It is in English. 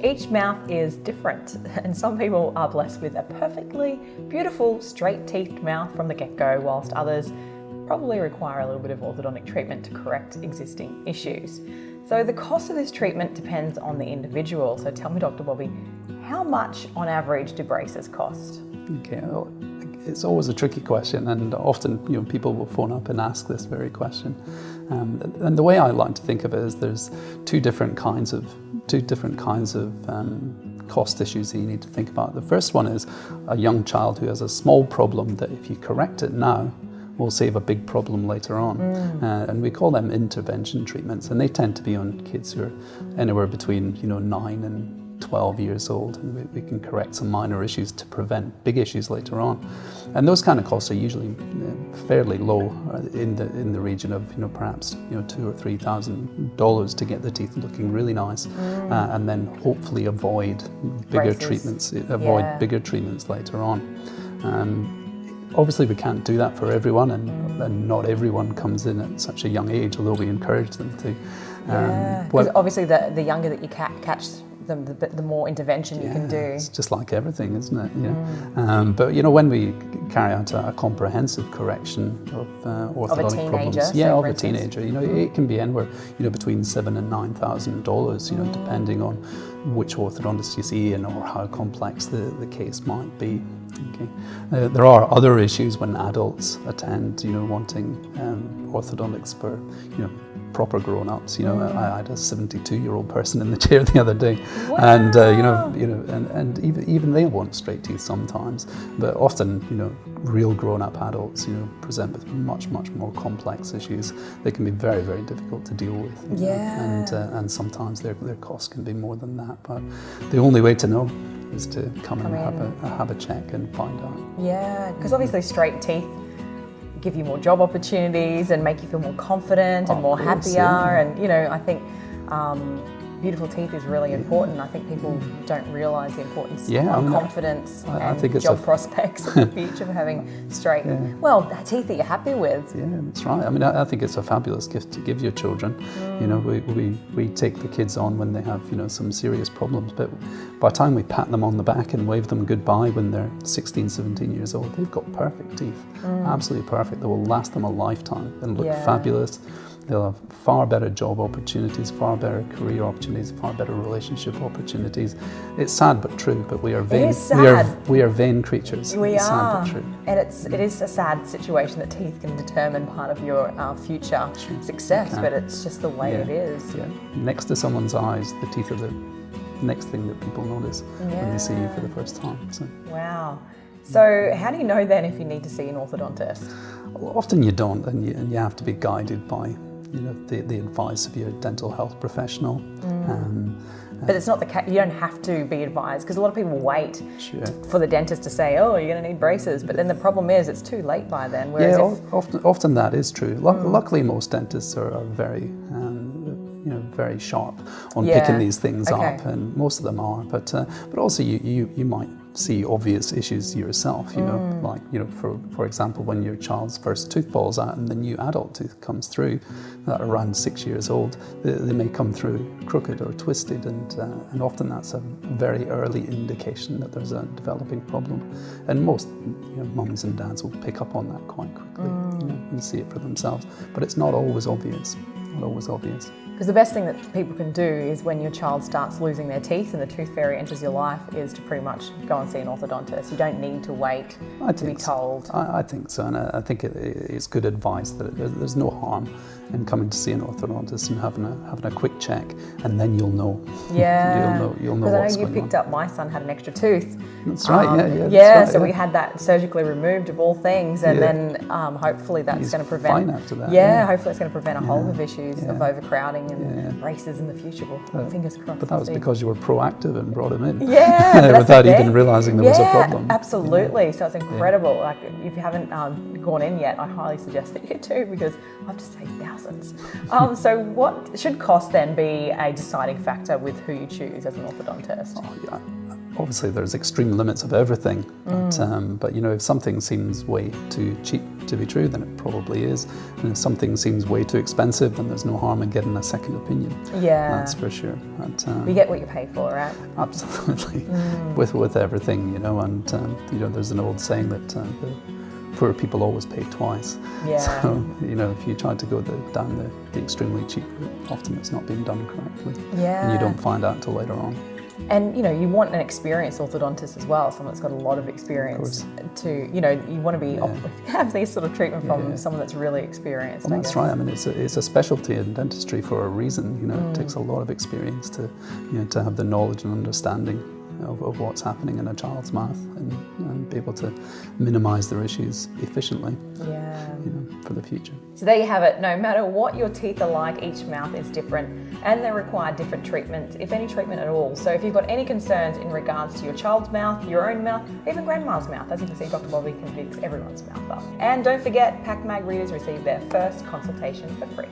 Each mouth is different, and some people are blessed with a perfectly beautiful, straight-teethed mouth from the get-go, whilst others probably require a little bit of orthodontic treatment to correct existing issues. So the cost of this treatment depends on the individual. So tell me, Dr. Bobby, how much on average do braces cost? Okay, well, it's always a tricky question, and often people will phone up and ask this very question. And the way I like to think of it is there's two different kinds of cost issues that you need to think about. The first one is a young child who has a small problem that if you correct it now, will save a big problem later on. And we call them intervention treatments, and they tend to be on kids who are anywhere between 9 and 12 years old, and we can correct some minor issues to prevent big issues later on. And those kind of costs are usually fairly low, in the region of perhaps $2,000 or $3,000 to get the teeth looking really nice, and then hopefully avoid bigger treatments later on. Obviously we can't do that for everyone, and not everyone comes in at such a young age, although we encourage them to. Because obviously the younger that you catch them, the more intervention you can do. It's just like everything, isn't it? But when we carry out a comprehensive correction of orthodontic problems, of a teenager, it can be anywhere between $7,000 and $9,000, depending on which orthodontist you see or how complex the case might be. Okay. There are other issues when adults attend, wanting orthodontics for, proper grown-ups. I had a 72-year-old person in the chair the other day. Wow. And and even they want straight teeth sometimes, but often real grown-up adults present with much more complex issues that can be very, very difficult to deal with. And sometimes their costs can be more than that. But the only way to know is to come and have a check and find out. Yeah, because obviously straight teeth give you more job opportunities and make you feel more confident and more happier. And I think beautiful teeth is really important. I think people don't realise the importance of confidence and job prospects in the future of having straight, teeth that you're happy with. Yeah, that's right. I think it's a fabulous gift to give your children. We take the kids on when they have some serious problems, but by the time we pat them on the back and wave them goodbye when they're 16, 17 years old, they've got perfect teeth, absolutely perfect. That will last them a lifetime and look fabulous. They'll have far better job opportunities, far better career opportunities, far better relationship opportunities. It's sad but true, but we are vain. It is sad. We are vain creatures. It's sad but true. And it is a sad situation that teeth can determine part of your future success, but it's just the way it is. Yeah. Next to someone's eyes, the teeth are the next thing that people notice when they see you for the first time. So. Wow. So how do you know then if you need to see an orthodontist? Well, often you don't, and you have to be guided by the advice of your dental health professional. But it's not the case. You don't have to be advised, because a lot of people wait for the dentist to say, "Oh, you're going to need braces," but then the problem is it's too late by then. Whereas often that is true. Luckily, most dentists are very very sharp on picking these things up, and most of them are. But also you might see obvious issues yourself. For example, when your child's first tooth falls out and the new adult tooth comes through, around 6 years old, they may come through crooked or twisted, and often that's a very early indication that there's a developing problem. And most mums and dads will pick up on that quite quickly and see it for themselves. But it's not always obvious. Because the best thing that people can do is when your child starts losing their teeth and the tooth fairy enters your life is to pretty much go and see an orthodontist. You don't need to wait to be told. I think so, and I think it's good advice that there's no harm in coming to see an orthodontist and having a quick check, and then you'll know. Yeah. you'll know what's going on. Because I know you picked up, my son had an extra tooth. That's right. So we had that surgically removed of all things, and then hopefully that's going to prevent. Fine after that. Hopefully it's going to prevent a whole of issues of overcrowding and braces in the future. Well, fingers crossed. But that was because you were proactive and brought him in. Yeah, without even realising there was a problem. Absolutely. Yeah. So it's incredible. Like, if you haven't gone in yet, I highly suggest that you do, because I've just saved thousands. So what should cost then be a deciding factor with who you choose as an orthodontist? Obviously, there's extreme limits of everything, but if something seems way too cheap to be true, then it probably is. And if something seems way too expensive, then there's no harm in getting a second opinion. Yeah. That's for sure. But, you get what you pay for, right? absolutely. With everything, you know, and you know, there's an old saying that the poor people always pay twice. Yeah. So, you know, if you try to go down the extremely cheap route, often it's not being done correctly. Yeah. And you don't find out until later on. And you know, you want an experienced orthodontist as well, someone that's got a lot of experience to, you know, you want to be have this sort of treatment from someone that's really experienced. Well, that's right. I mean, it's a specialty in dentistry for a reason. You know, it takes a lot of experience to, you know, to have the knowledge and understanding of what's happening in a child's mouth and be able to minimise their issues efficiently. Yeah. You know, for the future. So there you have it. No matter what your teeth are like, each mouth is different and they require different treatment, if any treatment at all. So if you've got any concerns in regards to your child's mouth, your own mouth, even grandma's mouth, as you can see, Dr. Bobby can fix everyone's mouth up. And don't forget, Pakmag readers receive their first consultation for free.